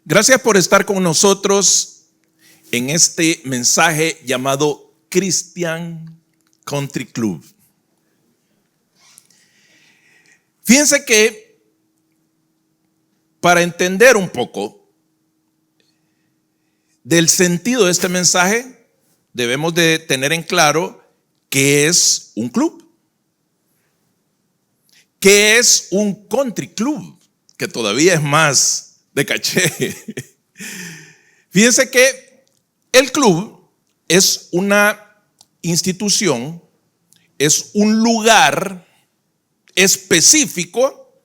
Gracias por estar con nosotros en este mensaje llamado Christian Country Club. Fíjense que para entender un poco del sentido de este mensaje, debemos de tener en claro qué es un club, qué es un country club, que todavía es más de caché. Fíjense que el club es una institución, es un lugar específico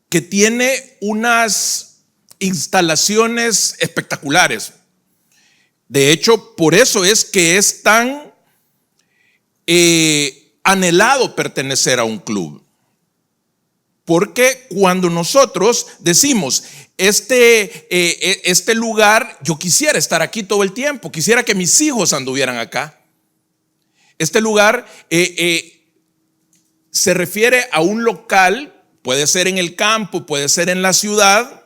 que tiene unas instalaciones espectaculares. De hecho, por eso es que es tan anhelado pertenecer a un club. Porque cuando nosotros decimos, este lugar, yo quisiera estar aquí todo el tiempo, quisiera que mis hijos anduvieran acá. Este lugar se refiere a un local, puede ser en el campo, puede ser en la ciudad,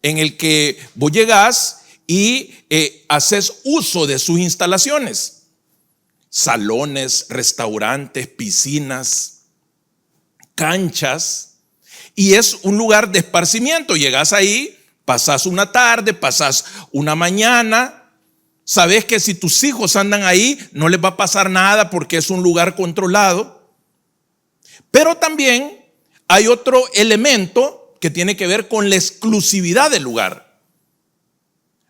en el que vos llegás y haces uso de sus instalaciones. Salones, restaurantes, piscinas, canchas, y es un lugar de esparcimiento. Llegas ahí, pasas una tarde, pasas una mañana, sabes que si tus hijos andan ahí no les va a pasar nada porque es un lugar controlado. Pero también hay otro elemento que tiene que ver con la exclusividad del lugar.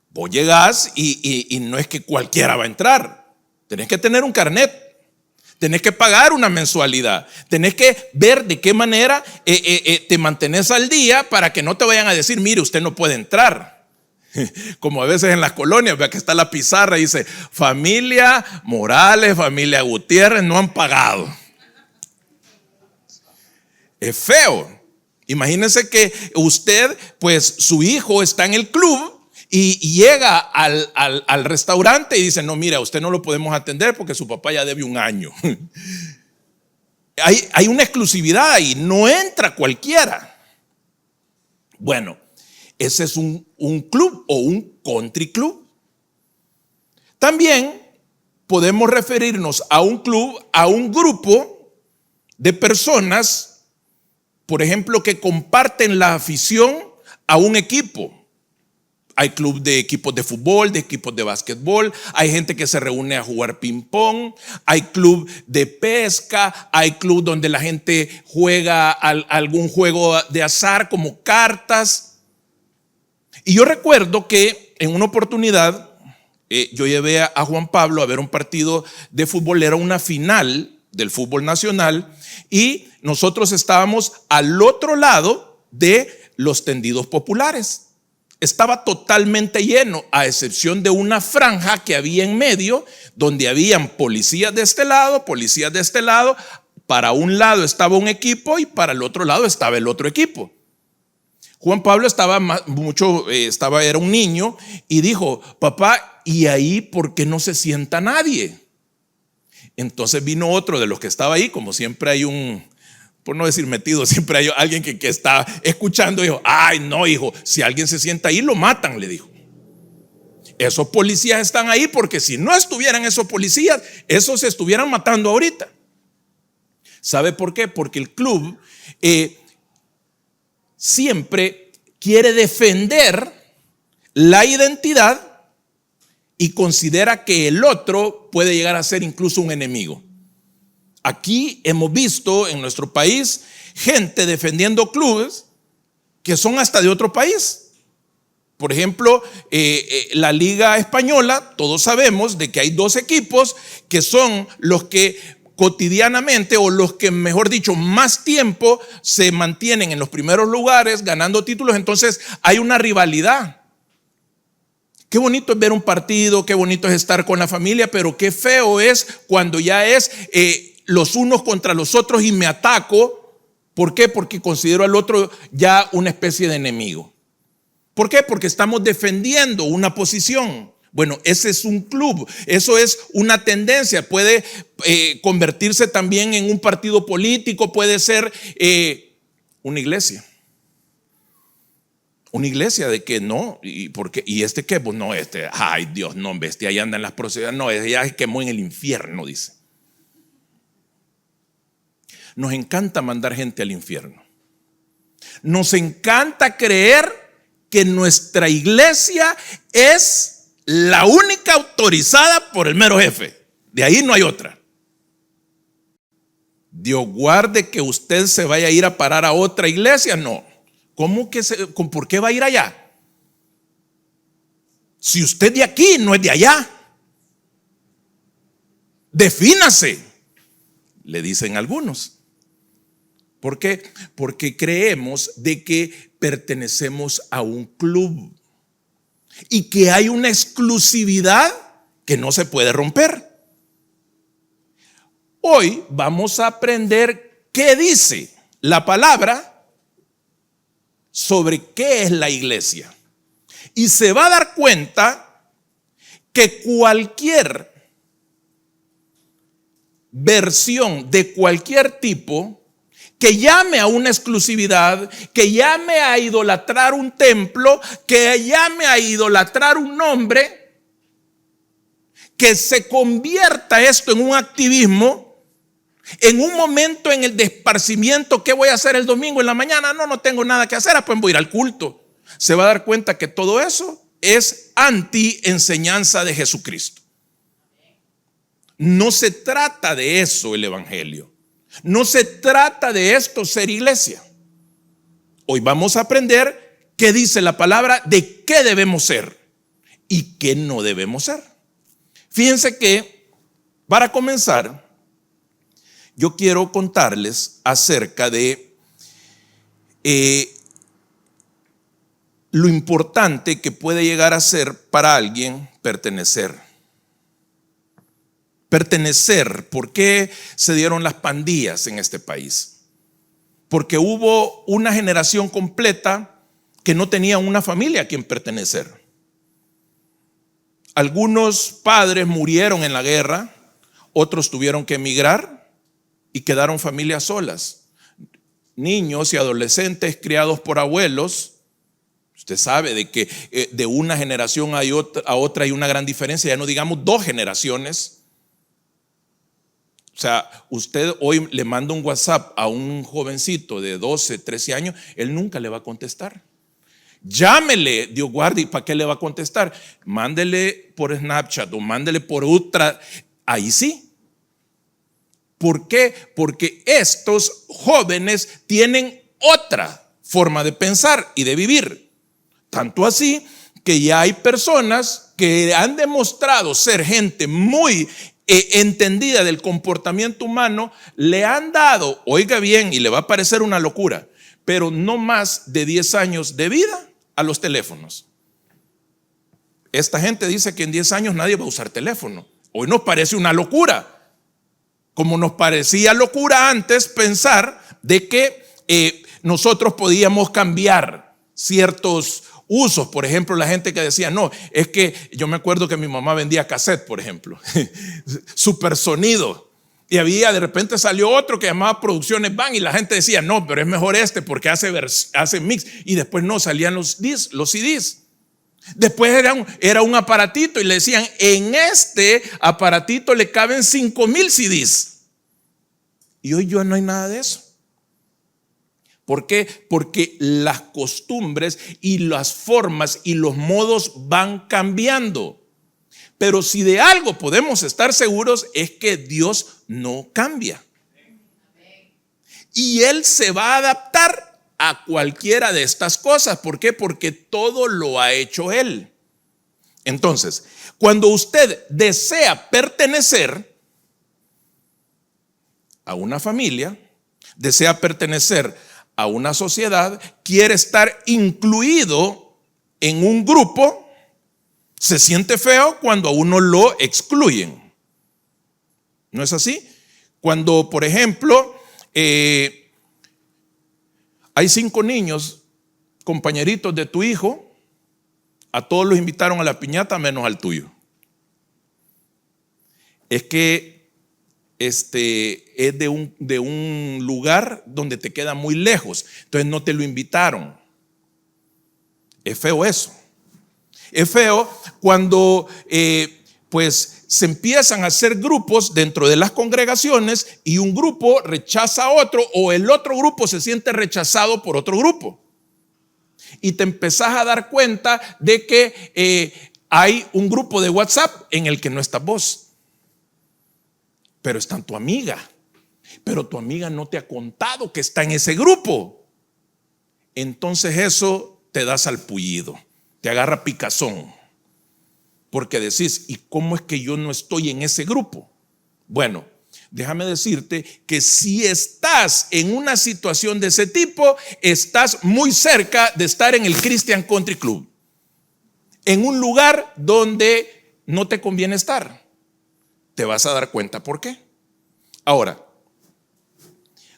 Vos llegás y no es que cualquiera va a entrar, tenés que tener un carnet. Tenés que pagar una mensualidad. Tenés que ver de qué manera te mantenés al día para que no te vayan a decir, mire, usted no puede entrar. Como a veces en las colonias, vea que está la pizarra y dice, familia Morales, familia Gutiérrez no han pagado. Es feo. Imagínense que usted, pues su hijo está en el club y llega al restaurante y dice, no, mira, usted no lo podemos atender porque su papá ya debe un año. Hay una exclusividad ahí, no entra cualquiera. Bueno, ese es un club o un country club. También podemos referirnos a un club, a un grupo de personas, por ejemplo, que comparten la afición a un equipo. Hay club de equipos de fútbol, de equipos de básquetbol, hay gente que se reúne a jugar ping pong, hay club de pesca, hay club donde la gente juega algún juego de azar como cartas. Y yo recuerdo que en una oportunidad yo llevé a Juan Pablo a ver un partido de fútbol, era una final del fútbol nacional y nosotros estábamos al otro lado de los tendidos populares. Estaba totalmente lleno, a excepción de una franja que había en medio, donde habían policías de este lado, policías de este lado. Para un lado estaba un equipo y para el otro lado estaba el otro equipo. Juan Pablo era un niño y dijo, papá, ¿y ahí por qué no se sienta nadie? Entonces vino otro de los que estaba ahí, como siempre hay por no decir metido, siempre hay alguien que está escuchando y dijo, ay no hijo, si alguien se sienta ahí lo matan, le dijo. Esos policías están ahí porque si no estuvieran esos policías, esos se estuvieran matando ahorita. ¿Sabe por qué? Porque el club siempre quiere defender la identidad y considera que el otro puede llegar a ser incluso un enemigo. Aquí hemos visto en nuestro país gente defendiendo clubes que son hasta de otro país. Por ejemplo, la Liga Española, todos sabemos de que hay dos equipos que son los que cotidianamente, o los que mejor dicho más tiempo se mantienen en los primeros lugares ganando títulos. Entonces hay una rivalidad. Qué bonito es ver un partido, qué bonito es estar con la familia, pero qué feo es cuando ya es los unos contra los otros y me ataco. ¿Por qué? Porque considero al otro ya una especie de enemigo. ¿Por qué? Porque estamos defendiendo una posición. Bueno, ese es un club, eso es una tendencia, puede convertirse también en un partido político, puede ser una iglesia. Una iglesia de que no, ¿y por qué? ¿Y este qué? Pues no, ay Dios, no, bestia, ahí anda en las procedencias, no, ya se quemó en el infierno, dice. Nos encanta mandar gente al infierno. Nos encanta creer que nuestra iglesia es la única autorizada por el mero jefe. De ahí no hay otra. Dios guarde que usted se vaya a ir a parar a otra iglesia. No. ¿Cómo que por qué va a ir allá? Si usted de aquí no es de allá. Defínase, le dicen algunos. ¿Por qué? Porque creemos de que pertenecemos a un club y que hay una exclusividad que no se puede romper. Hoy vamos a aprender qué dice la palabra sobre qué es la iglesia. Y se va a dar cuenta que cualquier versión de cualquier tipo que llame a una exclusividad, que llame a idolatrar un templo, que llame a idolatrar un nombre, que se convierta esto en un activismo, en un momento en el de esparcimiento. ¿Qué voy a hacer el domingo en la mañana? No tengo nada que hacer, pues voy a ir al culto. Se va a dar cuenta que todo eso es anti-enseñanza de Jesucristo. No se trata de eso el evangelio. No se trata de esto ser iglesia. Hoy vamos a aprender qué dice la palabra de qué debemos ser y qué no debemos ser. Fíjense que, para comenzar, yo quiero contarles acerca de lo importante que puede llegar a ser para alguien pertenecer. Pertenecer. ¿Por qué se dieron las pandillas en este país? Porque hubo una generación completa que no tenía una familia a quien pertenecer. Algunos padres murieron en la guerra, otros tuvieron que emigrar y quedaron familias solas. Niños y adolescentes criados por abuelos. Usted sabe de que de una generación a otra hay una gran diferencia, ya no digamos 2 generaciones. O sea, usted hoy le manda un WhatsApp a un jovencito de 12, 13 años, él nunca le va a contestar. Llámele, Dios guarde, ¿y para qué le va a contestar? Mándele por Snapchat o mándele por otra. Ahí sí. ¿Por qué? Porque estos jóvenes tienen otra forma de pensar y de vivir. Tanto así que ya hay personas que han demostrado ser gente muy entendida del comportamiento humano, le han dado, oiga bien, y le va a parecer una locura, pero no más de 10 años de vida a los teléfonos. Esta gente dice que en 10 años nadie va a usar teléfono. Hoy nos parece una locura, como nos parecía locura antes pensar de que nosotros podíamos cambiar ciertos usos. Por ejemplo, la gente que decía, no, es que yo me acuerdo que mi mamá vendía cassette, por ejemplo, super sonido, y había, de repente salió otro que llamaba Producciones Van, y la gente decía, no, pero es mejor porque hace mix, y después no, salían los CDs. Después era un aparatito y le decían, en este aparatito le caben 5,000 CDs, y hoy ya no hay nada de eso. ¿Por qué? Porque las costumbres y las formas y los modos van cambiando. Pero si de algo podemos estar seguros es que Dios no cambia. Y Él se va a adaptar a cualquiera de estas cosas. ¿Por qué? Porque todo lo ha hecho Él. Entonces, cuando usted desea pertenecer a una familia, desea pertenecer a una sociedad, quiere estar incluido en un grupo, se siente feo cuando a uno lo excluyen. ¿No es así? Cuando, por ejemplo, hay 5 niños, compañeritos de tu hijo, a todos los invitaron a la piñata menos al tuyo. Es que es de un lugar donde te queda muy lejos, entonces no te lo invitaron. Es feo eso. Es feo cuando pues se empiezan a hacer grupos dentro de las congregaciones y un grupo rechaza a otro o el otro grupo se siente rechazado por otro grupo. Y te empezás a dar cuenta de que hay un grupo de WhatsApp en el que no estás vos, pero está tu amiga, pero tu amiga no te ha contado que está en ese grupo. Entonces eso te da salpullido, te agarra picazón, porque decís, ¿y cómo es que yo no estoy en ese grupo? Bueno, déjame decirte que si estás en una situación de ese tipo, estás muy cerca de estar en el Christian Country Club, en un lugar donde no te conviene estar. Te vas a dar cuenta por qué. Ahora,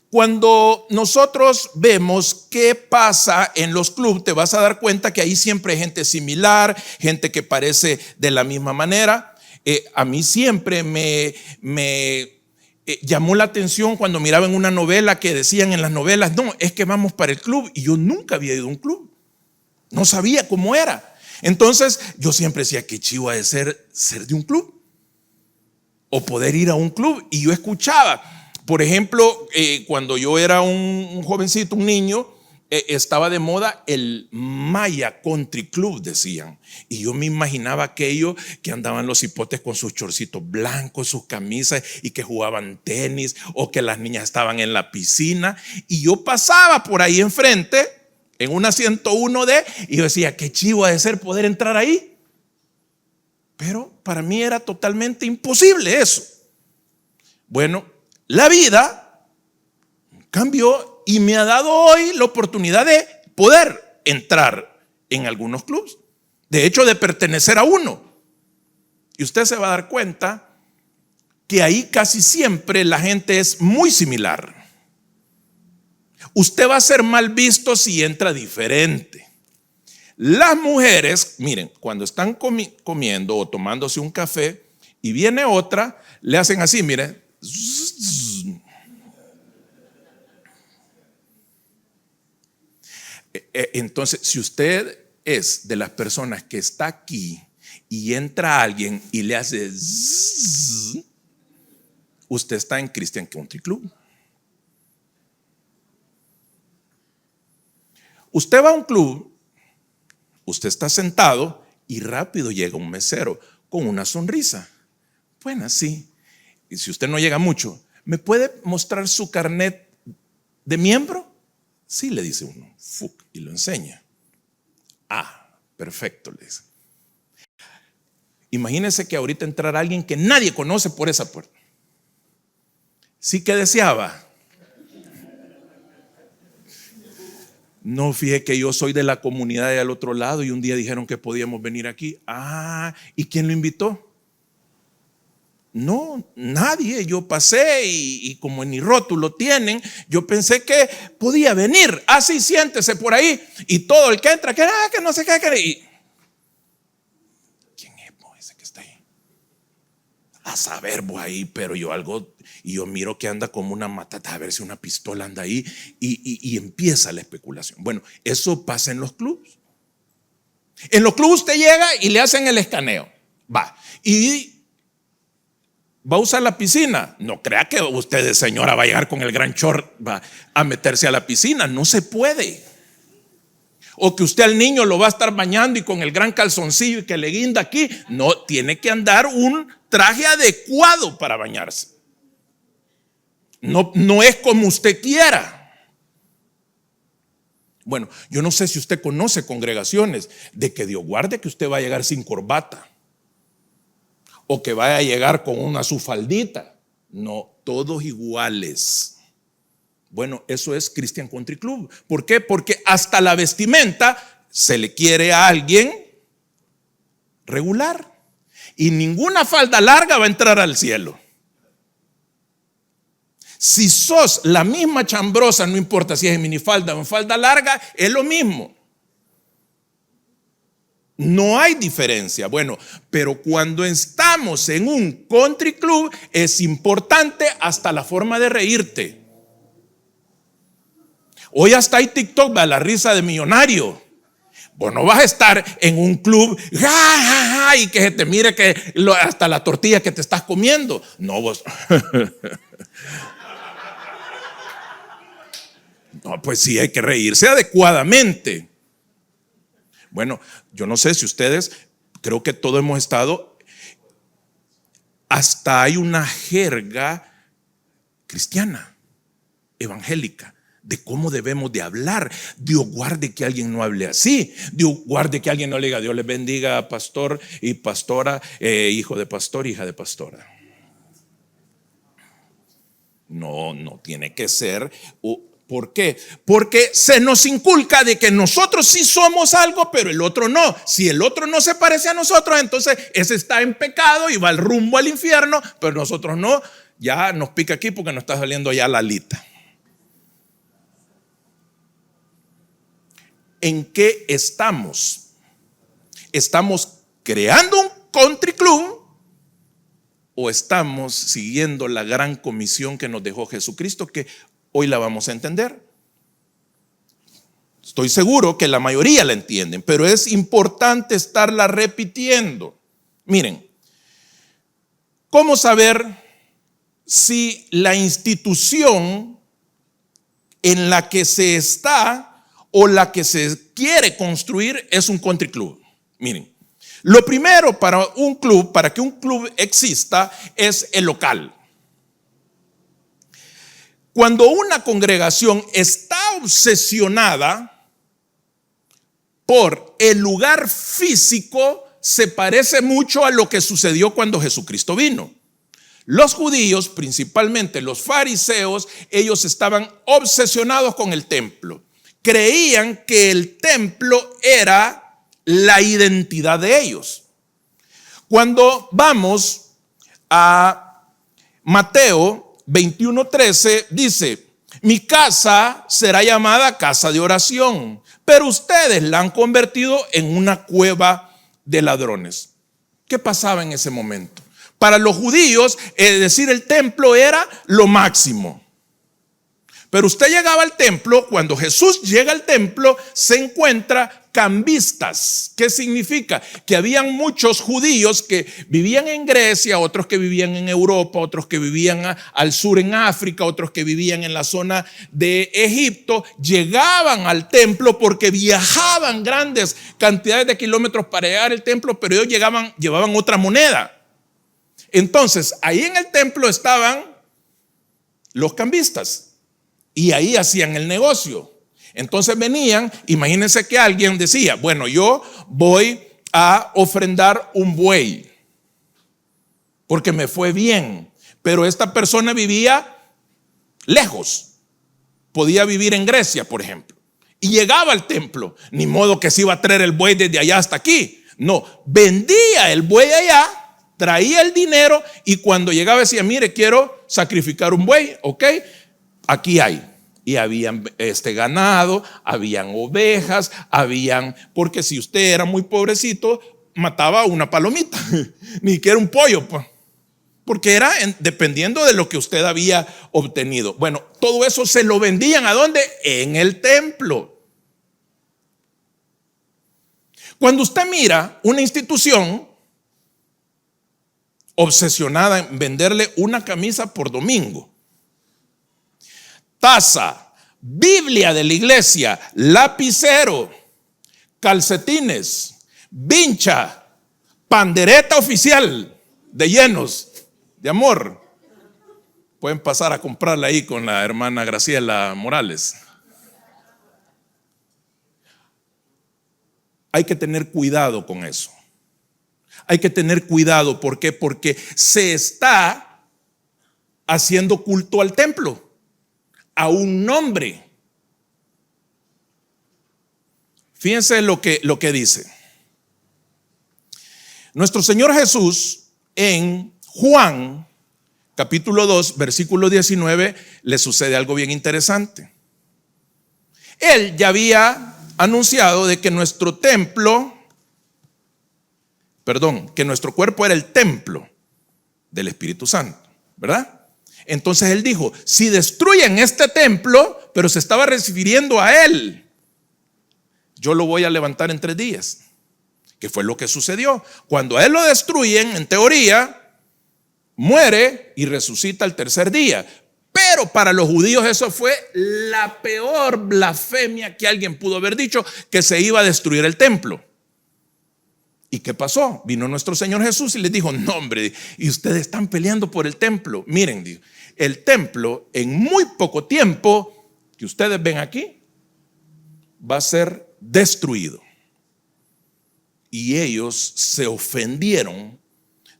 cuando nosotros vemos qué pasa en los clubes, te vas a dar cuenta que ahí siempre hay gente similar, gente que parece de la misma manera. A mí siempre me llamó la atención cuando miraba en una novela que decían en las novelas, no, es que vamos para el club, y yo nunca había ido a un club, no sabía cómo era. Entonces yo siempre decía, qué chivo ha de ser de un club o poder ir a un club. Y yo escuchaba, por ejemplo, cuando yo era un jovencito, un niño, estaba de moda el Maya Country Club, decían. Y yo me imaginaba aquello que andaban los hipotes con sus chorcitos blancos, sus camisas, y que jugaban tenis, o que las niñas estaban en la piscina. Y yo pasaba por ahí enfrente en una 101D y yo decía, qué chivo ha de ser poder entrar ahí. Pero para mí era totalmente imposible eso. Bueno, la vida cambió y me ha dado hoy la oportunidad de poder entrar en algunos clubes. De hecho, de pertenecer a uno. Y usted se va a dar cuenta que ahí casi siempre la gente es muy similar. Usted va a ser mal visto si entra diferente. Las mujeres, miren, cuando están comiendo o tomándose un café y viene otra, le hacen así, miren. Entonces, si usted es de las personas que está aquí y entra alguien y le hace zzz, usted está en Christian Country Club. Usted va a un club, usted está sentado y rápido llega un mesero con una sonrisa. Bueno, sí. Y si usted no llega mucho, ¿me puede mostrar su carnet de miembro? Sí, le dice uno, y lo enseña. Ah, perfecto, le dice. Imagínense que ahorita entrara alguien que nadie conoce por esa puerta. Sí que deseaba. No, fíjate que yo soy de la comunidad de al otro lado y un día dijeron que podíamos venir aquí. Ah, ¿y quién lo invitó? No, nadie. Yo pasé y como ni rótulo tienen, yo pensé que podía venir. Así siéntese por ahí. Y todo el que entra, que no sé qué. ¿Quién es ese que está ahí? A saber, ahí, pero yo algo, y yo miro que anda como una matata, a ver si una pistola anda ahí, y empieza la especulación. Bueno, eso pasa en los clubes. En los clubes usted llega y le hacen el escaneo. Va, y ¿va a usar la piscina? No crea que usted, señora, va a llegar con el gran short, va a meterse a la piscina. No se puede. O que usted al niño lo va a estar bañando y con el gran calzoncillo y que le guinda aquí. No, tiene que andar un traje adecuado para bañarse. No es como usted quiera. Bueno, yo no sé si usted conoce congregaciones de que Dios guarde que usted va a llegar sin corbata o que vaya a llegar con una sufaldita. No, todos iguales. Bueno, eso es Christian Country Club. ¿Por qué? Porque hasta la vestimenta se le quiere a alguien regular. Y ninguna falda larga va a entrar al cielo. Si sos la misma chambrosa, no importa si es en minifalda o en falda larga, es lo mismo. No hay diferencia. Bueno, pero cuando estamos en un country club es importante hasta la forma de reírte. Hoy hasta hay TikTok, la risa de millonario. Vos no vas a estar en un club y que se te mire que hasta la tortilla que te estás comiendo. No, vos. No, pues sí, hay que reírse adecuadamente. Bueno, yo no sé si ustedes, creo que todos hemos estado, hasta hay una jerga cristiana, evangélica, de cómo debemos de hablar. Dios guarde que alguien no hable así. Dios guarde que alguien no le diga: Dios les bendiga, pastor y pastora, hijo de pastor, hija de pastora. No, no tiene que ser. ¿Por qué? Porque se nos inculca de que nosotros sí somos algo, pero el otro no. Si el otro no se parece a nosotros, entonces ese está en pecado y va al rumbo al infierno, pero nosotros no. Ya nos pica aquí porque nos está saliendo ya la alita. ¿En qué estamos? ¿Estamos creando un country club o estamos siguiendo la gran comisión que nos dejó Jesucristo, que hoy la vamos a entender? Estoy seguro que la mayoría la entienden, pero es importante estarla repitiendo. Miren, ¿cómo saber si la institución en la que se está o la que se quiere construir es un country club? Miren, lo primero para que un club exista, es el local. Cuando una congregación está obsesionada por el lugar físico, se parece mucho a lo que sucedió cuando Jesucristo vino. Los judíos, principalmente los fariseos, ellos estaban obsesionados con el templo. Creían que el templo era la identidad de ellos. Cuando vamos a Mateo 21:13, dice: mi casa será llamada casa de oración, pero ustedes la han convertido en una cueva de ladrones. ¿Qué pasaba en ese momento? Para los judíos, decir el templo era lo máximo. Pero usted llegaba al templo, cuando Jesús llega al templo, se encuentra cambistas. ¿Qué significa? Que habían muchos judíos que vivían en Grecia, otros que vivían en Europa, otros que vivían al sur en África, otros que vivían en la zona de Egipto. Llegaban al templo porque viajaban grandes cantidades de kilómetros para llegar al templo, pero ellos llevaban otra moneda. Entonces, ahí en el templo estaban los cambistas. Y ahí hacían el negocio. Entonces venían, imagínense que alguien decía: bueno, yo voy a ofrendar un buey porque me fue bien, pero esta persona vivía lejos, podía vivir en Grecia, por ejemplo, y llegaba al templo. Ni modo que se iba a traer el buey desde allá hasta aquí. No, vendía el buey allá, traía el dinero, y cuando llegaba decía: mire, quiero sacrificar un buey, ok, aquí hay. Y habían ganado, habían ovejas, porque si usted era muy pobrecito, mataba una palomita, ni siquiera un pollo, porque era dependiendo de lo que usted había obtenido. Bueno, todo eso se lo vendían ¿a dónde? En el templo. Cuando usted mira una institución obsesionada en venderle una camisa por domingo, taza, Biblia de la iglesia, lapicero, calcetines, vincha, pandereta oficial de llenos de amor, pueden pasar a comprarla ahí con la hermana Graciela Morales. Hay que tener cuidado con eso. Hay que tener cuidado. ¿Por qué? Porque se está haciendo culto al templo, a un nombre. Fíjense lo que dice nuestro Señor Jesús en Juan capítulo 2 versículo 19. Le sucede algo bien interesante. Él ya había anunciado de que nuestro cuerpo era el templo del Espíritu Santo, ¿verdad? Entonces él dijo: si destruyen este templo, pero se estaba refiriendo a él, yo lo voy a levantar en 3 días. Que fue lo que sucedió. Cuando a él lo destruyen, en teoría, muere y resucita el 3er día. Pero para los judíos eso fue la peor blasfemia que alguien pudo haber dicho, que se iba a destruir el templo. ¿Y qué pasó? Vino nuestro Señor Jesús y les dijo, no hombre, y ustedes están peleando por el templo. Miren, dijo, el templo en muy poco tiempo, que ustedes ven aquí, va a ser destruido. Y ellos se ofendieron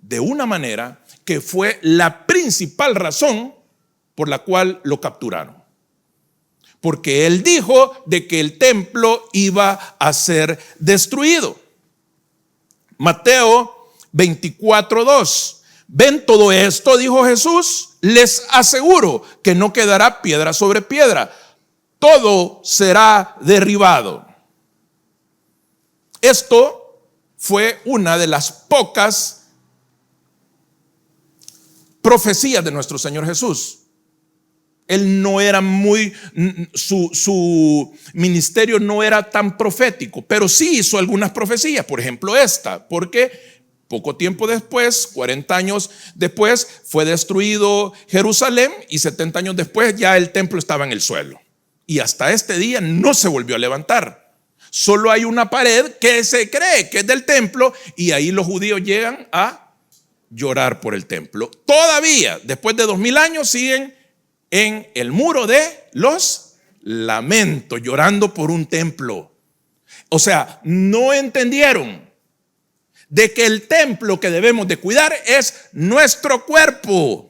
de una manera que fue la principal razón por la cual lo capturaron. Porque él dijo de que el templo iba a ser destruido. Mateo 24:2. ¿Ven todo esto? Dijo Jesús. Les aseguro que no quedará piedra sobre piedra. Todo será derribado. Esto fue una de las pocas profecías de nuestro Señor Jesús. Él no era su ministerio no era tan profético, pero sí hizo algunas profecías. Por ejemplo esta, porque poco tiempo después, 40 años después, fue destruido Jerusalén y 70 años después ya el templo estaba en el suelo. Y hasta este día no se volvió a levantar. Solo hay una pared que se cree que es del templo y ahí los judíos llegan a llorar por el templo. Todavía, después de 2000 años, siguen en el muro de los lamentos, llorando por un templo. O sea, no entendieron de que el templo que debemos de cuidar es nuestro cuerpo,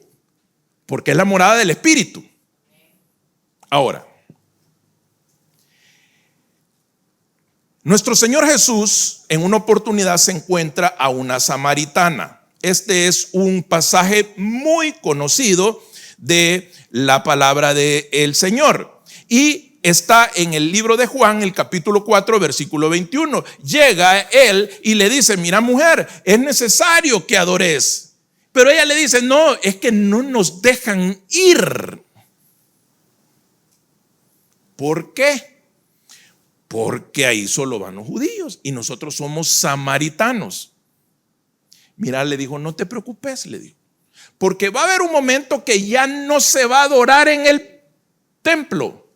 porque es la morada del Espíritu. Ahora, nuestro Señor Jesús en una oportunidad se encuentra a una samaritana. Este es un pasaje muy conocido de la palabra del Señor y está en el libro de Juan, el capítulo 4, versículo 21. Llega él y le dice, mira mujer, es necesario que adores. Pero ella le dice, no, es que no nos dejan ir. ¿Por qué? Porque ahí solo van los judíos y nosotros somos samaritanos. Mira, le dijo, no te preocupes, le dijo. Porque va a haber un momento que ya no se va a adorar en el templo.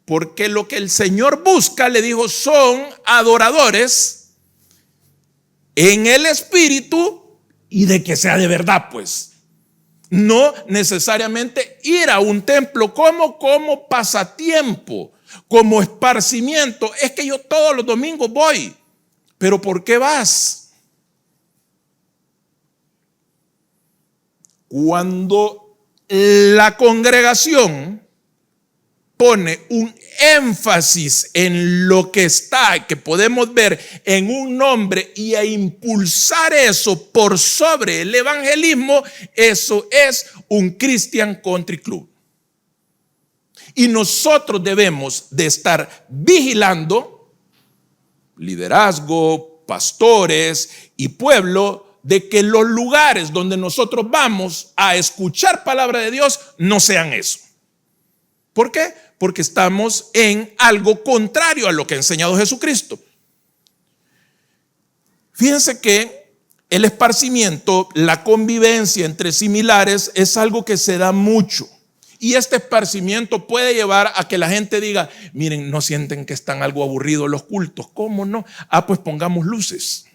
Porque lo que el Señor busca, le dijo, son adoradores en el espíritu y de que sea de verdad, pues. No necesariamente ir a un templo como pasatiempo, como esparcimiento. Es que yo todos los domingos voy. ¿Pero por qué vas? Cuando la congregación pone un énfasis en lo que está, que podemos ver en un nombre y a impulsar eso por sobre el evangelismo, eso es un Christian Country Club. Y nosotros debemos de estar vigilando, liderazgo, pastores y pueblo, de que los lugares donde nosotros vamos a escuchar palabra de Dios no sean eso. ¿Por qué? Porque estamos en algo contrario a lo que ha enseñado Jesucristo. Fíjense que el esparcimiento, la convivencia entre similares es algo que se da mucho. Y este esparcimiento puede llevar a que la gente diga, miren, ¿no sienten que están algo aburridos los cultos? ¿Cómo no? Pues pongamos luces.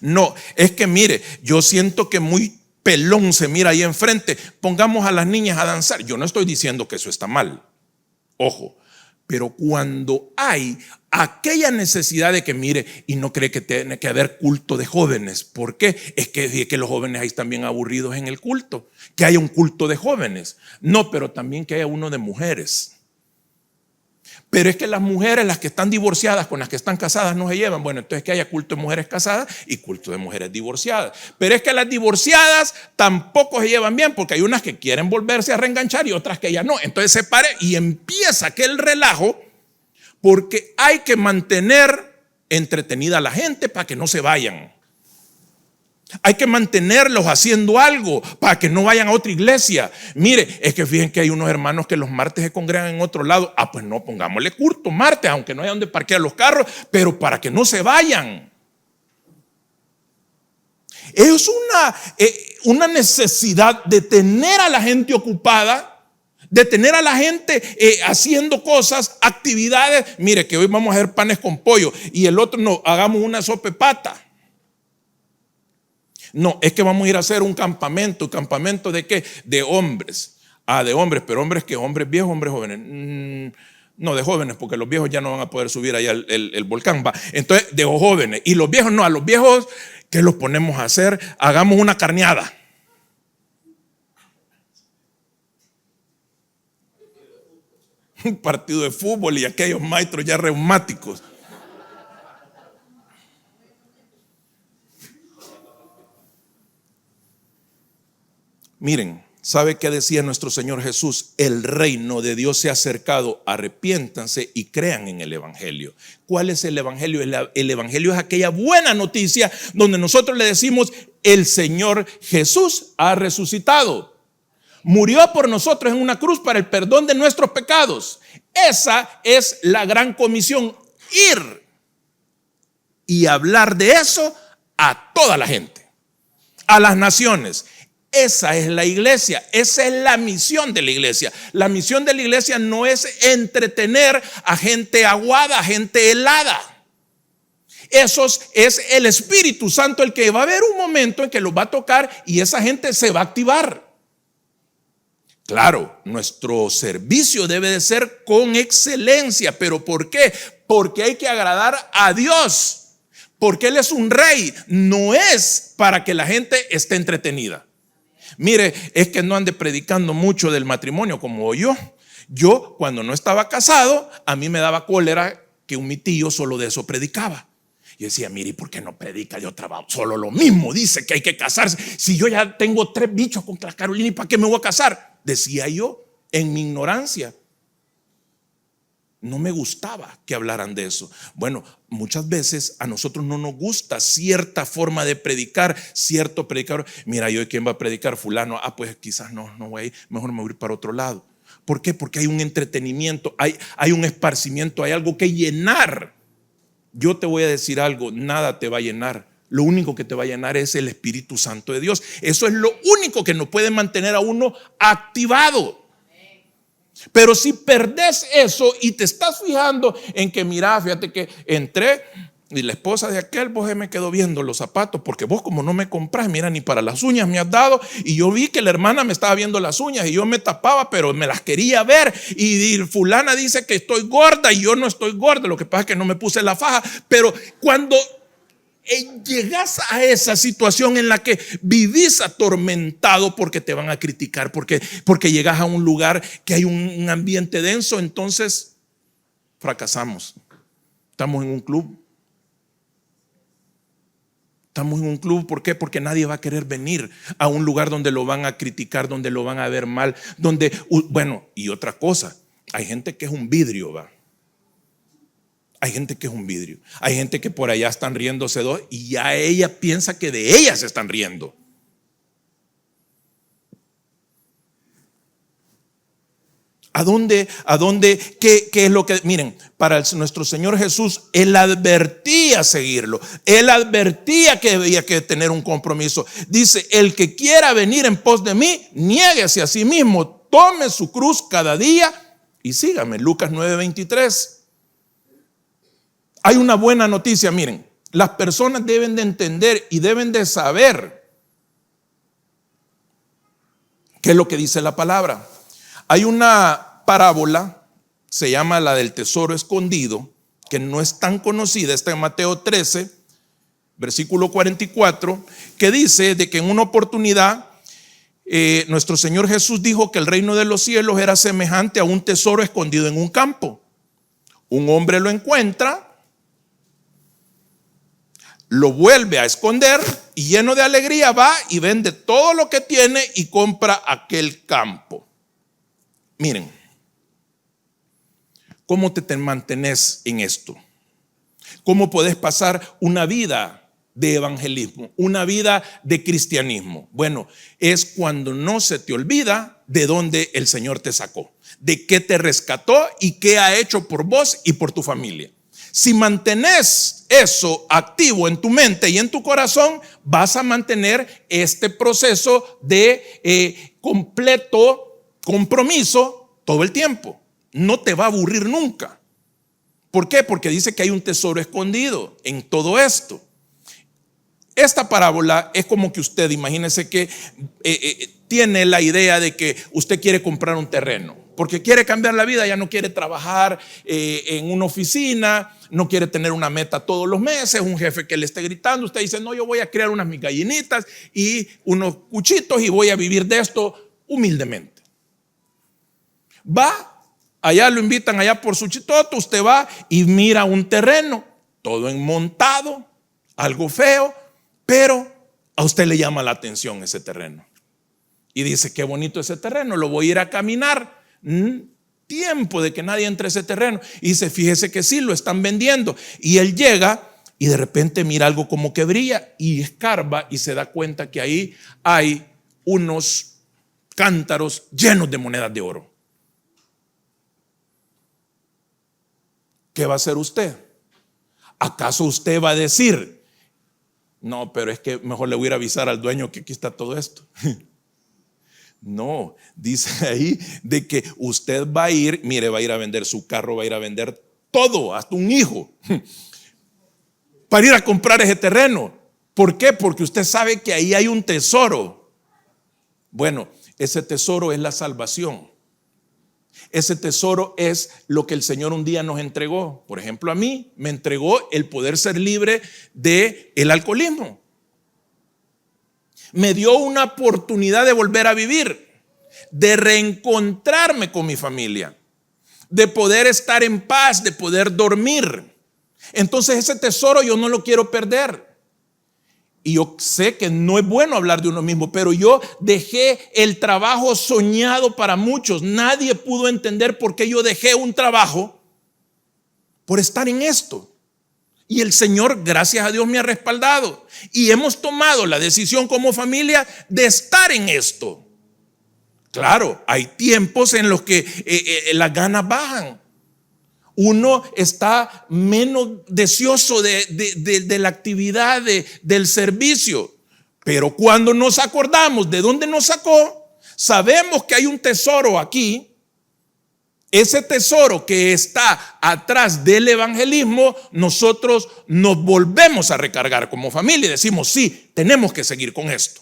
No, es que mire, yo siento que muy pelón se mira ahí enfrente. Pongamos a las niñas a danzar. Yo no estoy diciendo que eso está mal. Ojo, pero cuando hay aquella necesidad de que mire, y no cree que tiene que haber culto de jóvenes. ¿Por qué? Es que los jóvenes ahí están bien aburridos en el culto. Que haya un culto de jóvenes. No, pero también que haya uno de mujeres. Pero es que las mujeres, las que están divorciadas con las que están casadas no se llevan. Bueno, entonces que haya culto de mujeres casadas y culto de mujeres divorciadas. Pero es que las divorciadas tampoco se llevan bien, porque hay unas que quieren volverse a reenganchar y otras que ya no. Entonces se pare y empieza aquel relajo, porque hay que mantener entretenida a la gente para que no se vayan. Hay que mantenerlos haciendo algo para que no vayan a otra iglesia. Mire, es que fíjense que hay unos hermanos que los martes se congregan en otro lado. Pues no, pongámosle culto martes, aunque no haya donde parquear los carros, pero para que no se vayan. Es una necesidad de tener a la gente ocupada, de tener a la gente haciendo cosas, actividades. Mire, que hoy vamos a hacer panes con pollo y el otro no, hagamos una sopa de pata. No, es que vamos a ir a hacer un campamento. ¿Campamento de qué? De hombres. De hombres, pero hombres que hombres viejos, hombres jóvenes. No, de jóvenes, porque los viejos ya no van a poder subir allá el volcán. Va. Entonces, de jóvenes. Y los viejos no, a los viejos, ¿qué los ponemos a hacer? Hagamos una carneada. Un partido de fútbol y aquellos maestros ya reumáticos. Miren, ¿sabe qué decía nuestro Señor Jesús? El reino de Dios se ha acercado, arrepiéntanse y crean en el Evangelio. ¿Cuál es el Evangelio? El Evangelio es aquella buena noticia donde nosotros le decimos, el Señor Jesús ha resucitado. Murió por nosotros en una cruz para el perdón de nuestros pecados. Esa es la gran comisión, ir y hablar de eso a toda la gente, a las naciones. Esa es la iglesia, esa es la misión de la iglesia. La misión de la iglesia no es entretener a gente aguada, a gente helada. Eso es el Espíritu Santo el que va a haber un momento en que los va a tocar y esa gente se va a activar. Claro, nuestro servicio debe de ser con excelencia, pero ¿por qué? Porque hay que agradar a Dios, porque Él es un rey, no es para que la gente esté entretenida. Mire, es que no ande predicando mucho del matrimonio como yo. Yo, cuando no estaba casado, a mí me daba cólera que mi tío solo de eso predicaba. Yo decía, mire, ¿y por qué no predica de otra? Solo lo mismo dice que hay que casarse. Si yo ya tengo 3 bichos con la Carolina, ¿y para qué me voy a casar? Decía yo en mi ignorancia. No me gustaba que hablaran de eso. Bueno, muchas veces a nosotros no nos gusta cierta forma de predicar, cierto predicador. Mira, ¿yo quién va a predicar? Fulano. Pues quizás no voy a ir, mejor me voy a ir para otro lado. ¿Por qué? Porque hay un entretenimiento, hay un esparcimiento, hay algo que llenar. Yo te voy a decir algo, nada te va a llenar. Lo único que te va a llenar es el Espíritu Santo de Dios. Eso es lo único que nos puede mantener a uno activado. Pero si perdés eso y te estás fijando en que, mira, fíjate que entré y la esposa de aquel, vos me quedó viendo los zapatos, porque vos como no me compras, mira, ni para las uñas me has dado, y yo vi que la hermana me estaba viendo las uñas y yo me tapaba, pero me las quería ver, y fulana dice que estoy gorda y yo no estoy gorda, lo que pasa es que no me puse la faja. Pero cuando llegas a esa situación en la que vivís atormentado porque te van a criticar, porque llegas a un lugar que hay un ambiente denso, entonces fracasamos. Estamos en un club. Estamos en un club, ¿por qué? Porque nadie va a querer venir a un lugar donde lo van a criticar, donde lo van a ver mal, donde, bueno, y otra cosa, hay gente que es un vidrio, va. Hay gente que es un vidrio. Hay gente que por allá están riéndose dos y ya ella piensa que de ella se están riendo. ¿A dónde? ¿Qué es lo que? Miren, para nuestro Señor Jesús, Él advertía seguirlo. Él advertía que había que tener un compromiso. Dice, el que quiera venir en pos de mí, niéguese a sí mismo, tome su cruz cada día y sígame. Lucas 9:23. Hay una buena noticia, miren, las personas deben de entender y deben de saber qué es lo que dice la palabra. Hay una parábola, se llama la del tesoro escondido, que no es tan conocida, está en Mateo 13, versículo 44, que dice de que en una oportunidad nuestro Señor Jesús dijo que el reino de los cielos era semejante a un tesoro escondido en un campo. Un hombre lo encuentra, lo vuelve a esconder y lleno de alegría va y vende todo lo que tiene y compra aquel campo. Miren, ¿cómo te mantenés en esto? ¿Cómo podés pasar una vida de evangelismo, una vida de cristianismo? Bueno, es cuando no se te olvida de dónde el Señor te sacó, de qué te rescató y qué ha hecho por vos y por tu familia. Si mantenés eso activo en tu mente y en tu corazón, vas a mantener este proceso de completo compromiso todo el tiempo. No te va a aburrir nunca. ¿Por qué? Porque dice que hay un tesoro escondido en todo esto. Esta parábola es como que usted, imagínese que tiene la idea de que usted quiere comprar un terreno, porque quiere cambiar la vida, ya no quiere trabajar en una oficina, no quiere tener una meta todos los meses, un jefe que le esté gritando. Usted dice, no, yo voy a crear unas mis gallinitas y unos cuchitos y voy a vivir de esto humildemente. Va, allá lo invitan allá por su chitoto, usted va y mira un terreno, todo enmontado, algo feo, pero a usted le llama la atención ese terreno. Y dice, qué bonito ese terreno, lo voy a ir a caminar. Tiempo de que nadie entre a ese terreno. Y dice, fíjese que sí, lo están vendiendo. Y él llega y de repente mira algo como que brilla y escarba y se da cuenta que ahí hay unos cántaros llenos de monedas de oro. ¿Qué va a hacer usted? ¿Acaso usted va a decir, no, pero es que mejor le voy a ir a avisar al dueño que aquí está todo esto? No, dice ahí de que usted va a ir, mire, va a ir a vender su carro, va a ir a vender todo, hasta un hijo, para ir a comprar ese terreno. ¿Por qué? Porque usted sabe que ahí hay un tesoro. Bueno, ese tesoro es la salvación. Ese tesoro es lo que el Señor un día nos entregó. Por ejemplo, a mí me entregó el poder ser libre del alcoholismo. Me dio una oportunidad de volver a vivir, de reencontrarme con mi familia, de poder estar en paz, de poder dormir. Entonces ese tesoro yo no lo quiero perder. Y yo sé que no es bueno hablar de uno mismo, pero yo dejé el trabajo soñado para muchos. Nadie pudo entender por qué yo dejé un trabajo por estar en esto. Y el Señor, gracias a Dios, me ha respaldado. Y hemos tomado la decisión como familia de estar en esto. Claro, hay tiempos en los que las ganas bajan. Uno está menos deseoso de la actividad, del servicio. Pero cuando nos acordamos de dónde nos sacó, sabemos que hay un tesoro aquí. Ese tesoro que está atrás del evangelismo, nosotros nos volvemos a recargar como familia y decimos, sí, tenemos que seguir con esto.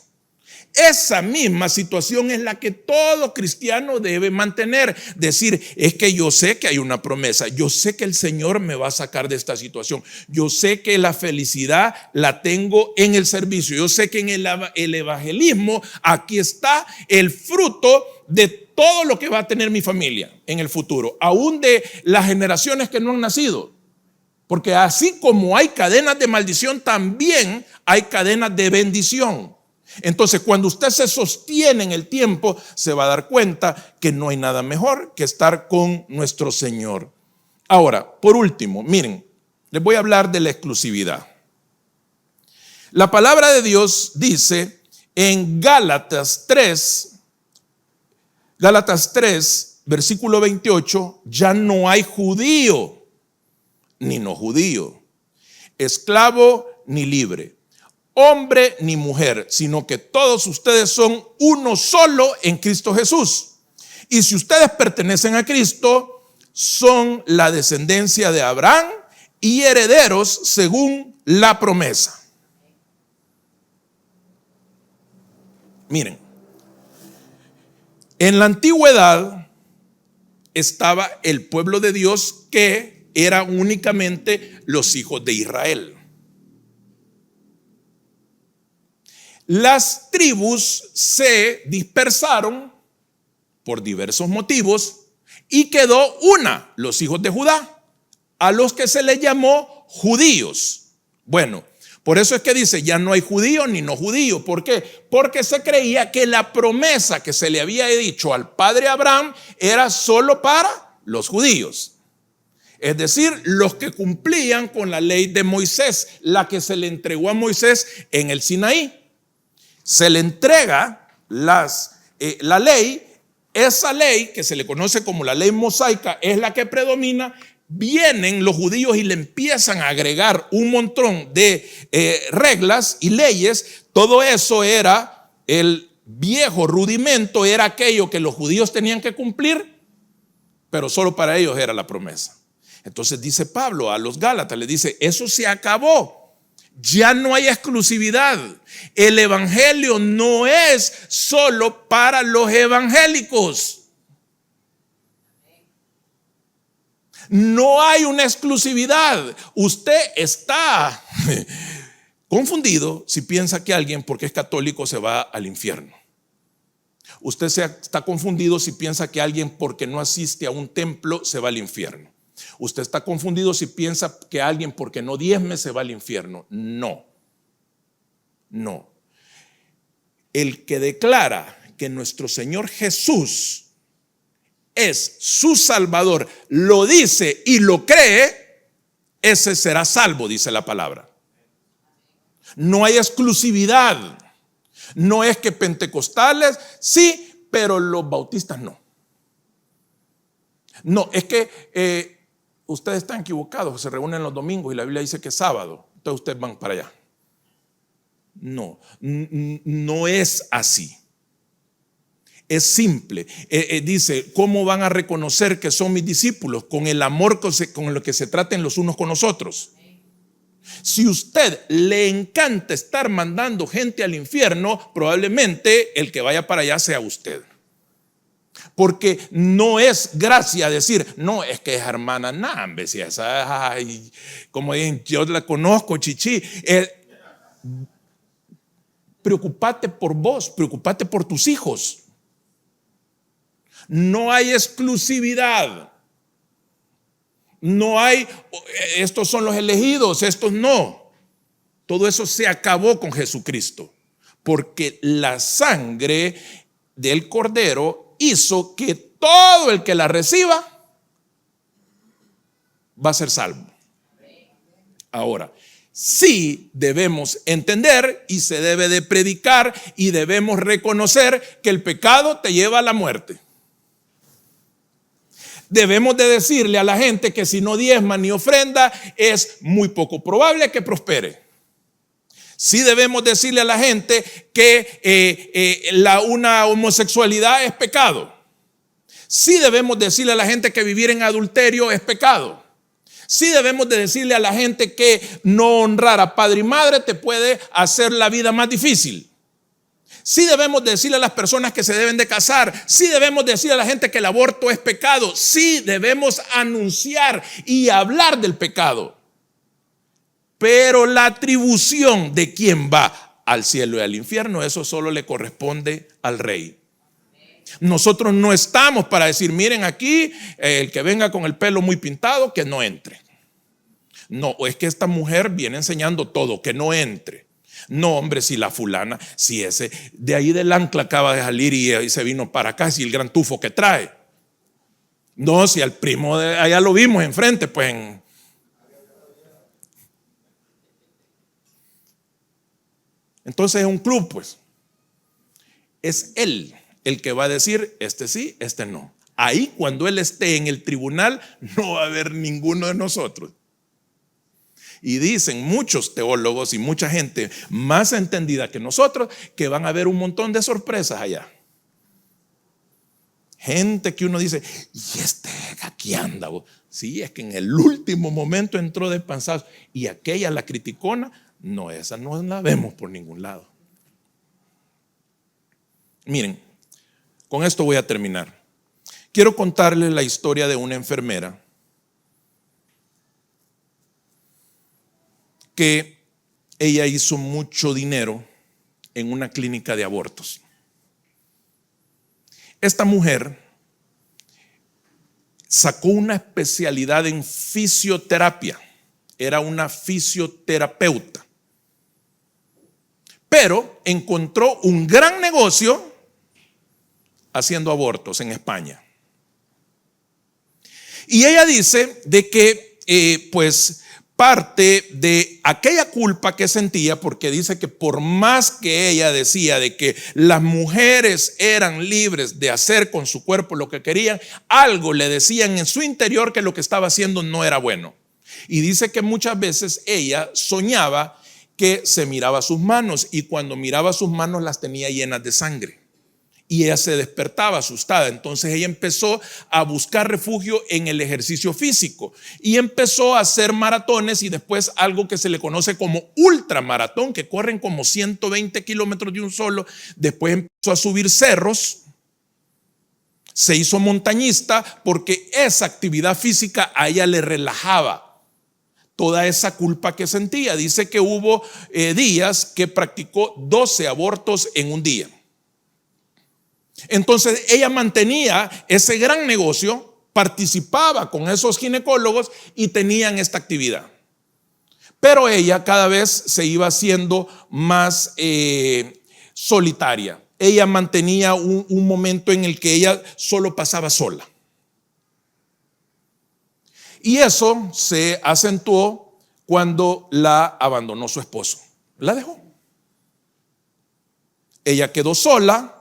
Esa misma situación es la que todo cristiano debe mantener. Decir, es que yo sé que hay una promesa, yo sé que el Señor me va a sacar de esta situación, yo sé que la felicidad la tengo en el servicio, yo sé que en el evangelismo aquí está el fruto de todo lo que va a tener mi familia en el futuro, aún de las generaciones que no han nacido. Porque así como hay cadenas de maldición, también hay cadenas de bendición. Entonces, cuando usted se sostiene en el tiempo, se va a dar cuenta que no hay nada mejor que estar con nuestro Señor. Ahora, por último, miren, les voy a hablar de la exclusividad. La palabra de Dios dice en Gálatas 3, versículo 28, ya no hay judío ni no judío, esclavo ni libre, hombre ni mujer, sino que todos ustedes son uno solo en Cristo Jesús. Y si ustedes pertenecen a Cristo, son la descendencia de Abraham y herederos según la promesa. Miren, en la antigüedad estaba el pueblo de Dios que eran únicamente los hijos de Israel. Las tribus se dispersaron por diversos motivos y quedó una, los hijos de Judá, a los que se les llamó judíos. Bueno, por eso es que dice, ya no hay judío ni no judío. ¿Por qué? Porque se creía que la promesa que se le había dicho al padre Abraham era solo para los judíos. Es decir, los que cumplían con la ley de Moisés, la que se le entregó a Moisés en el Sinaí. Se le entrega la ley. Esa ley, que se le conoce como la ley mosaica, es la que predomina. Vienen los judíos y le empiezan a agregar un montón de reglas y leyes. Todo eso era el viejo rudimento, era aquello que los judíos tenían que cumplir, pero solo para ellos era la promesa. Entonces dice Pablo a los Gálatas, le dice, eso se acabó, ya no hay exclusividad. El evangelio no es solo para los evangélicos. No hay una exclusividad. Usted está confundido si piensa que alguien porque es católico se va al infierno. Usted está confundido si piensa que alguien porque no asiste a un templo se va al infierno. Usted está confundido si piensa que alguien porque no diezme se va al infierno. No. El que declara que nuestro Señor Jesús es su Salvador, lo dice y lo cree, ese será salvo, dice la palabra. No hay exclusividad. No es que pentecostales sí, pero los bautistas no. No, es que ustedes están equivocados, se reúnen los domingos y la Biblia dice que es sábado, entonces ustedes van para allá. No es así. Es simple. Dice, ¿cómo van a reconocer que son mis discípulos? Con el amor con lo que se traten los unos con los otros. Si usted le encanta estar mandando gente al infierno, probablemente el que vaya para allá sea usted. Porque no es gracia decir, no, es que es hermana Nambe, si esa, ay, como dicen, yo la conozco, chichi. Preocúpate por vos, preocúpate por tus hijos. No hay exclusividad. No hay, estos son los elegidos, estos no. Todo eso se acabó con Jesucristo, porque la sangre del Cordero hizo que todo el que la reciba va a ser salvo. Ahora, sí debemos entender y se debe de predicar y debemos reconocer que el pecado te lleva a la muerte. Debemos de decirle a la gente que si no diezma ni ofrenda es muy poco probable que prospere. Sí debemos decirle a la gente que una homosexualidad es pecado. Sí debemos decirle a la gente que vivir en adulterio es pecado. Sí debemos de decirle a la gente que no honrar a padre y madre te puede hacer la vida más difícil. Sí debemos decirle a las personas que se deben de casar. Sí debemos decirle a la gente que el aborto es pecado. Sí debemos anunciar y hablar del pecado. Pero la atribución de quién va al cielo y al infierno, eso solo le corresponde al rey. Nosotros no estamos para decir, miren aquí, el que venga con el pelo muy pintado, que no entre. No, es que esta mujer viene enseñando todo, que no entre. No, hombre, si la fulana, si ese de ahí del ancla acaba de salir y se vino para acá, si el gran tufo que trae. No, si al primo de allá lo vimos enfrente, pues entonces es un club, pues. Es él el que va a decir, este sí, este no. Ahí cuando él esté en el tribunal, no va a haber ninguno de nosotros. Y dicen muchos teólogos y mucha gente más entendida que nosotros que van a haber un montón de sorpresas allá. Gente que uno dice, ¿y este aquí anda? Sí, es que en el último momento entró de panzazo. Y aquella, la criticona, no, esa no la vemos por ningún lado. Miren, con esto voy a terminar. Quiero contarles la historia de una enfermera que ella hizo mucho dinero en una clínica de abortos. Esta mujer sacó una especialidad en fisioterapia, era una fisioterapeuta, pero encontró un gran negocio haciendo abortos en España. Y ella dice de que pues parte de aquella culpa que sentía, porque dice que por más que ella decía de que las mujeres eran libres de hacer con su cuerpo lo que querían, algo le decían en su interior que lo que estaba haciendo no era bueno. Y dice que muchas veces ella soñaba que se miraba sus manos, y cuando miraba sus manos las tenía llenas de sangre. Y ella se despertaba asustada. Entonces ella empezó a buscar refugio en el ejercicio físico y empezó a hacer maratones, y después algo que se le conoce como ultramaratón, que corren como 120 kilómetros de un solo. Después empezó a subir cerros, se hizo montañista, porque esa actividad física a ella le relajaba toda esa culpa que sentía. Dice que hubo días que practicó 12 abortos en un día. Entonces ella mantenía ese gran negocio, participaba con esos ginecólogos y tenían esta actividad. Pero ella cada vez se iba haciendo más solitaria. Ella mantenía un momento en el que ella solo pasaba sola. Y eso se acentuó cuando la abandonó su esposo. La dejó. Ella quedó sola.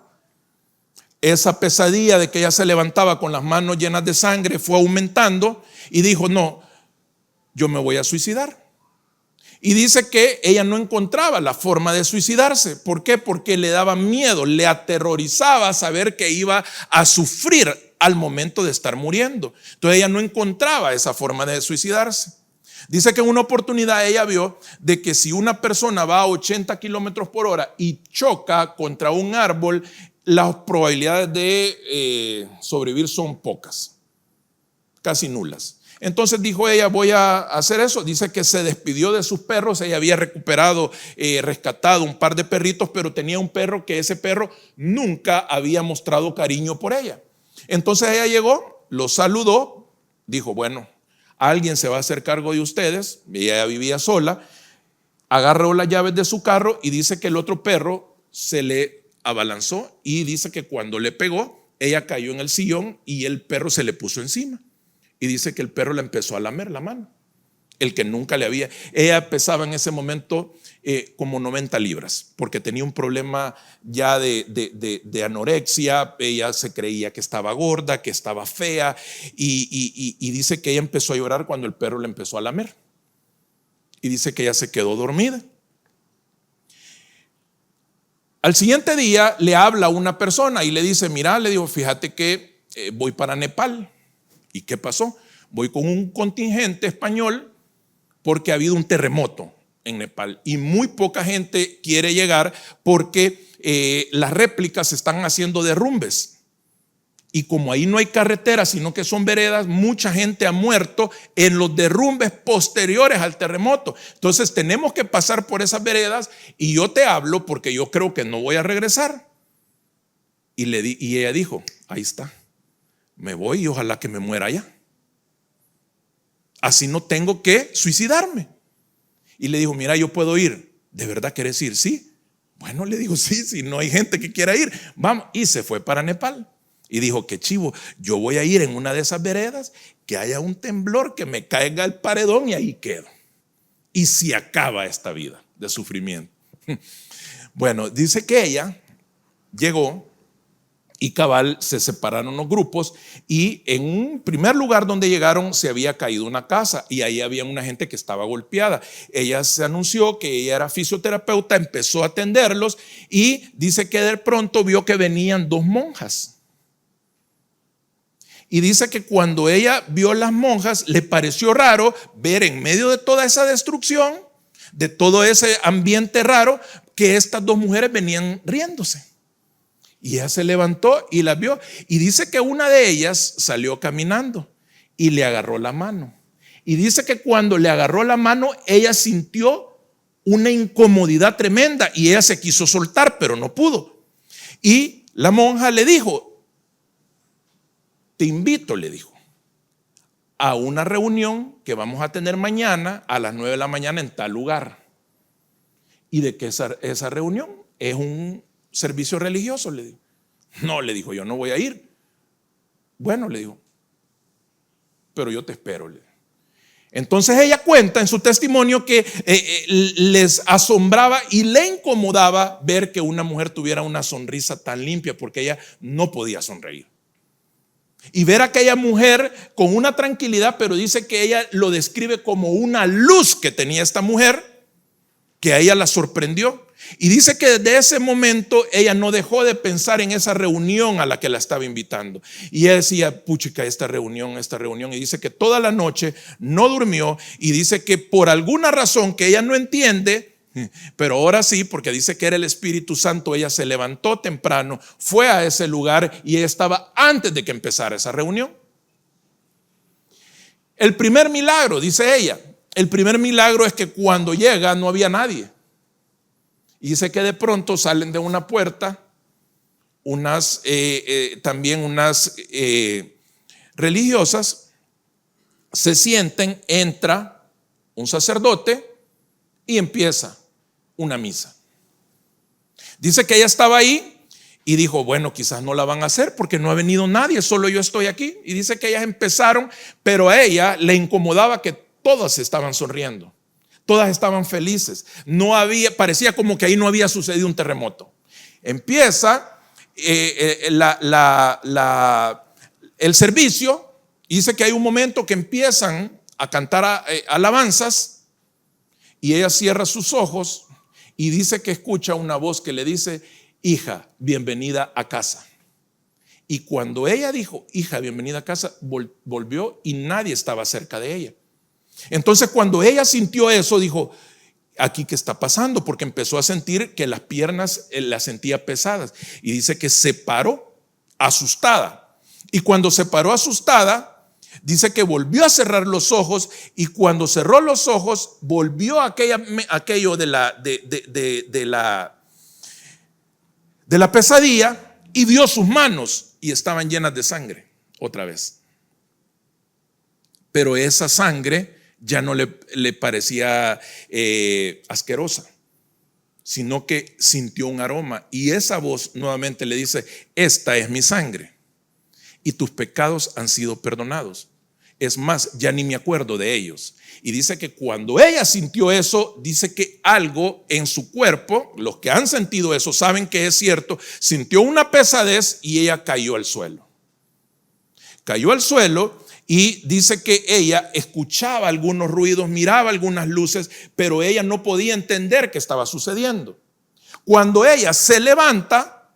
Esa pesadilla de que ella se levantaba con las manos llenas de sangre fue aumentando, y dijo: no, yo me voy a suicidar. Y dice que ella no encontraba la forma de suicidarse. ¿Por qué? Porque le daba miedo, le aterrorizaba saber que iba a sufrir al momento de estar muriendo. Entonces ella no encontraba esa forma de suicidarse. Dice que en una oportunidad ella vio de que si una persona va a 80 kilómetros por hora y choca contra un árbol, las probabilidades de sobrevivir son pocas, casi nulas. Entonces dijo ella: voy a hacer eso. Dice que se despidió de sus perros. Ella había rescatado un par de perritos, pero tenía un perro que ese perro nunca había mostrado cariño por ella. Entonces ella llegó, lo saludó, dijo: bueno, alguien se va a hacer cargo de ustedes. Ella vivía sola. Agarró las llaves de su carro, y dice que el otro perro se le abalanzó, y dice que cuando le pegó, ella cayó en el sillón y el perro se le puso encima. Y dice que el perro le empezó a lamer la mano, el que nunca le había. Ella pesaba en ese momento como 90 libras, porque tenía un problema ya de anorexia. Ella se creía que estaba gorda, que estaba fea, y dice que ella empezó a llorar cuando el perro le empezó a lamer. Y dice que ella se quedó dormida. Al siguiente día le habla una persona y le dice: mira, le digo, fíjate que voy para Nepal. ¿Y qué pasó? Voy con un contingente español porque ha habido un terremoto en Nepal y muy poca gente quiere llegar porque las réplicas se están haciendo derrumbes. Y como ahí no hay carreteras, sino que son veredas, mucha gente ha muerto en los derrumbes posteriores al terremoto. Entonces tenemos que pasar por esas veredas, y yo te hablo porque yo creo que no voy a regresar. Y ella dijo: ahí está, me voy y ojalá que me muera allá. Así no tengo que suicidarme. Y le dijo: mira, yo puedo ir. ¿De verdad querés ir? Sí. Bueno, le digo: sí, si no hay gente que quiera ir, vamos. Y se fue para Nepal. Y dijo: qué chivo, yo voy a ir en una de esas veredas, que haya un temblor, que me caiga el paredón y ahí quedo. Y se acaba esta vida de sufrimiento. Bueno, dice que ella llegó y cabal se separaron los grupos, y en un primer lugar donde llegaron se había caído una casa y ahí había una gente que estaba golpeada. Ella se anunció que ella era fisioterapeuta, empezó a atenderlos, y dice que de pronto vio que venían dos monjas. Y dice que cuando ella vio las monjas, le pareció raro ver en medio de toda esa destrucción, de todo ese ambiente raro, que estas dos mujeres venían riéndose. Y ella se levantó y las vio. Y dice que una de ellas salió caminando y le agarró la mano. Y dice que cuando le agarró la mano, ella sintió una incomodidad tremenda y ella se quiso soltar, pero no pudo. Y la monja le dijo: te invito, le dijo, a una reunión que vamos a tener mañana a las 9 de la mañana en tal lugar. ¿Y de qué esa reunión? Es un servicio religioso, le dijo. No, le dijo, yo no voy a ir. Bueno, le dijo, pero yo te espero. Entonces ella cuenta en su testimonio que les asombraba y le incomodaba ver que una mujer tuviera una sonrisa tan limpia, porque ella no podía sonreír. Y ver a aquella mujer con una tranquilidad, pero dice que ella lo describe como una luz que tenía esta mujer, que a ella la sorprendió. Y dice que desde ese momento ella no dejó de pensar en esa reunión a la que la estaba invitando. Y ella decía, puchica, esta reunión. Y dice que toda la noche no durmió. Y dice que por alguna razón que ella no entiende, pero ahora sí, porque dice que era el Espíritu Santo, ella se levantó temprano, fue a ese lugar y ella estaba antes de que empezara esa reunión. El primer milagro, dice ella, el primer milagro es que cuando llega no había nadie. Y dice que de pronto salen de una puerta también unas religiosas, se sienten, entra un sacerdote y empieza una misa. Dice que ella estaba ahí y dijo, bueno, quizás no la van a hacer porque no ha venido nadie, solo yo estoy aquí. Y dice que ellas empezaron, pero a ella le incomodaba que todas estaban sonriendo. Todas estaban felices. Parecía como que ahí no había sucedido un terremoto. Empieza el servicio. Dice que hay un momento que empiezan a cantar alabanzas y ella cierra sus ojos y dice que escucha una voz que le dice, hija, bienvenida a casa. Y cuando ella dijo, hija, bienvenida a casa, volvió y nadie estaba cerca de ella. Entonces cuando ella sintió eso, dijo, aquí qué está pasando, porque empezó a sentir que las piernas las sentía pesadas y dice que se paró asustada. Y cuando se paró asustada, dice que volvió a cerrar los ojos y cuando cerró los ojos volvió a aquello de la pesadilla y vio sus manos y estaban llenas de sangre otra vez. Pero esa sangre ya no le parecía asquerosa, sino que sintió un aroma y esa voz nuevamente le dice, esta es mi sangre y tus pecados han sido perdonados. Es más, ya ni me acuerdo de ellos. Y dice que cuando ella sintió eso, dice que algo en su cuerpo, los que han sentido eso saben que es cierto, sintió una pesadez y ella cayó al suelo. Cayó al suelo. Y dice que ella escuchaba algunos ruidos, miraba algunas luces, pero ella no podía entender qué estaba sucediendo. Cuando ella se levanta,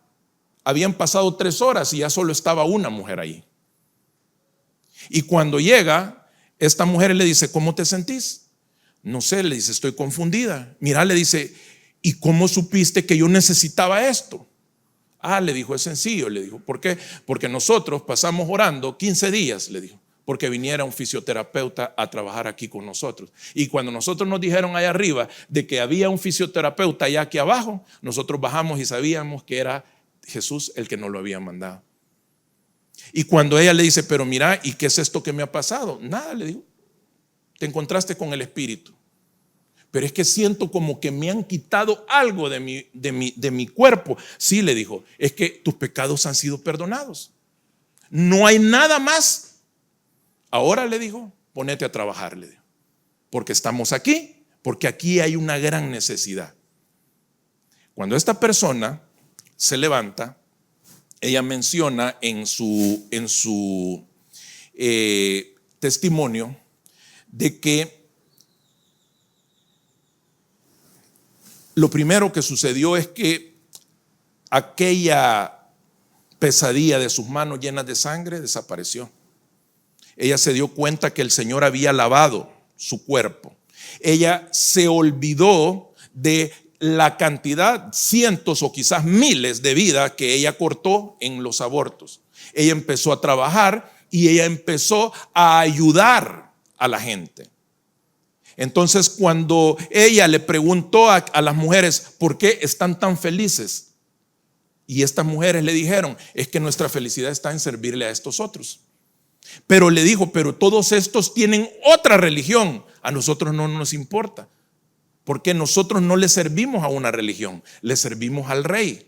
habían pasado 3 horas y ya solo estaba una mujer ahí. Y cuando llega, esta mujer le dice, ¿cómo te sentís? No sé, le dice, estoy confundida. Mira, le dice, ¿y cómo supiste que yo necesitaba esto? Ah, le dijo, es sencillo, le dijo. ¿Por qué? Porque nosotros pasamos orando 15 días, le dijo, porque viniera un fisioterapeuta a trabajar aquí con nosotros. Y cuando nosotros nos dijeron allá arriba de que había un fisioterapeuta allá aquí abajo, nosotros bajamos y sabíamos que era Jesús el que nos lo había mandado. Y cuando ella le dice, pero mira, ¿y qué es esto que me ha pasado? Nada, le digo, te encontraste con el Espíritu. Pero es que siento como que me han quitado algo de mi cuerpo. Sí, le dijo, es que tus pecados han sido perdonados. No hay nada más. Ahora, le dijo, ponete a trabajar, le dijo, porque estamos aquí, porque aquí hay una gran necesidad. Cuando esta persona se levanta, ella menciona en su testimonio de que lo primero que sucedió es que aquella pesadilla de sus manos llenas de sangre desapareció. Ella se dio cuenta que el Señor había lavado su cuerpo. Ella se olvidó de la cantidad, cientos o quizás miles de vidas que ella cortó en los abortos. Ella empezó a trabajar y ella empezó a ayudar a la gente. Entonces, cuando ella le preguntó a las mujeres por qué están tan felices, y estas mujeres le dijeron, es que nuestra felicidad está en servirle a estos otros. Pero le dijo, pero todos estos tienen otra religión, a nosotros no nos importa, porque nosotros no le servimos a una religión, le servimos al Rey.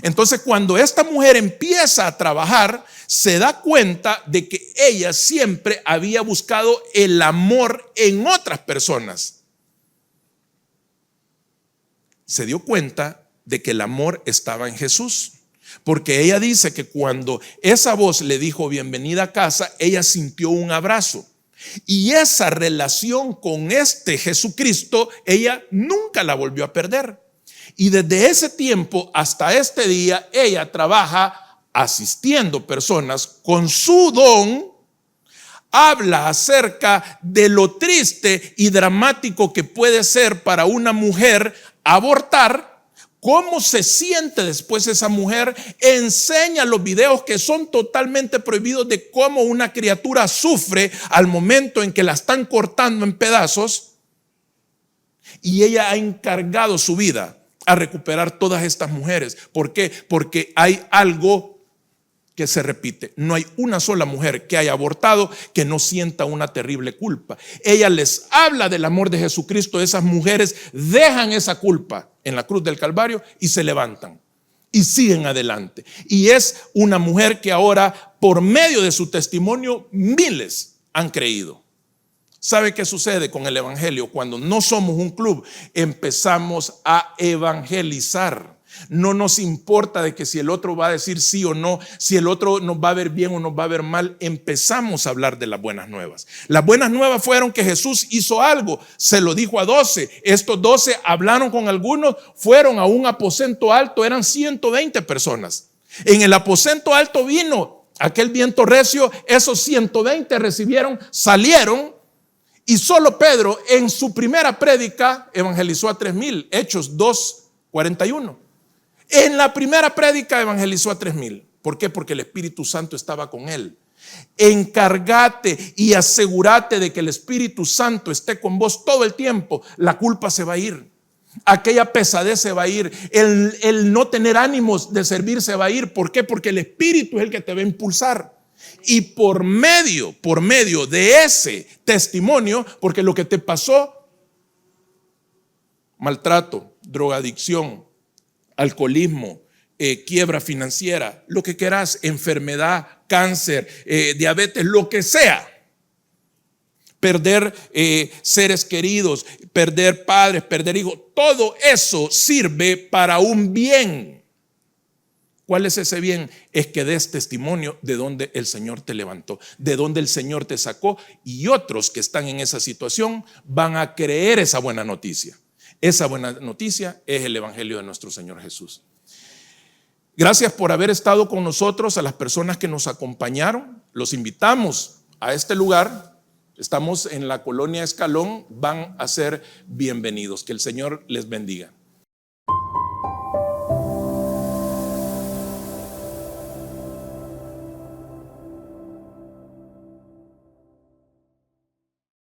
Entonces, cuando esta mujer empieza a trabajar, se da cuenta de que ella siempre había buscado el amor en otras personas. Se dio cuenta de que el amor estaba en Jesús, porque ella dice que cuando esa voz le dijo bienvenida a casa, ella sintió un abrazo. Y esa relación con este Jesucristo, ella nunca la volvió a perder. Y desde ese tiempo hasta este día, ella trabaja asistiendo personas con su don. Habla acerca de lo triste y dramático que puede ser para una mujer abortar, cómo se siente después esa mujer, enseña los videos que son totalmente prohibidos de cómo una criatura sufre al momento en que la están cortando en pedazos, y ella ha encargado su vida a recuperar todas estas mujeres. ¿Por qué? Porque hay algo que se repite. No hay una sola mujer que haya abortado que no sienta una terrible culpa. Ella les habla del amor de Jesucristo. Esas mujeres dejan esa culpa en la cruz del Calvario y se levantan y siguen adelante. Y es una mujer que ahora, por medio de su testimonio, miles han creído. ¿Sabe qué sucede con el evangelio? Cuando no somos un club, empezamos a evangelizar. No nos importa de que si el otro va a decir sí o no, si el otro nos va a ver bien o nos va a ver mal. Empezamos a hablar de las buenas nuevas. Las buenas nuevas fueron que Jesús hizo algo, se lo dijo a 12. Estos 12 hablaron con algunos, fueron a un aposento alto, eran 120 personas. En el aposento alto vino aquel viento recio, esos 120 recibieron, salieron. Y solo Pedro en su primera prédica evangelizó a 3,000, Hechos 2:41. En la primera prédica evangelizó a 3,000. ¿Por qué? Porque el Espíritu Santo estaba con él. Encárgate y asegúrate de que el Espíritu Santo esté con vos todo el tiempo. La culpa se va a ir. Aquella pesadez se va a ir. El no tener ánimos de servir se va a ir. ¿Por qué? Porque el Espíritu es el que te va a impulsar. Y por medio de ese testimonio, porque lo que te pasó, maltrato, drogadicción, alcoholismo, quiebra financiera, lo que quieras, enfermedad, cáncer, diabetes, lo que sea, perder seres queridos, perder padres, perder hijos, todo eso sirve para un bien. ¿Cuál es ese bien? Es que des testimonio de donde el Señor te levantó, de donde el Señor te sacó, y otros que están en esa situación van a creer esa buena noticia. Esa buena noticia es el evangelio de nuestro Señor Jesús. Gracias por haber estado con nosotros, a las personas que nos acompañaron. Los invitamos a este lugar. Estamos en la colonia Escalón, van a ser bienvenidos. Que el Señor les bendiga.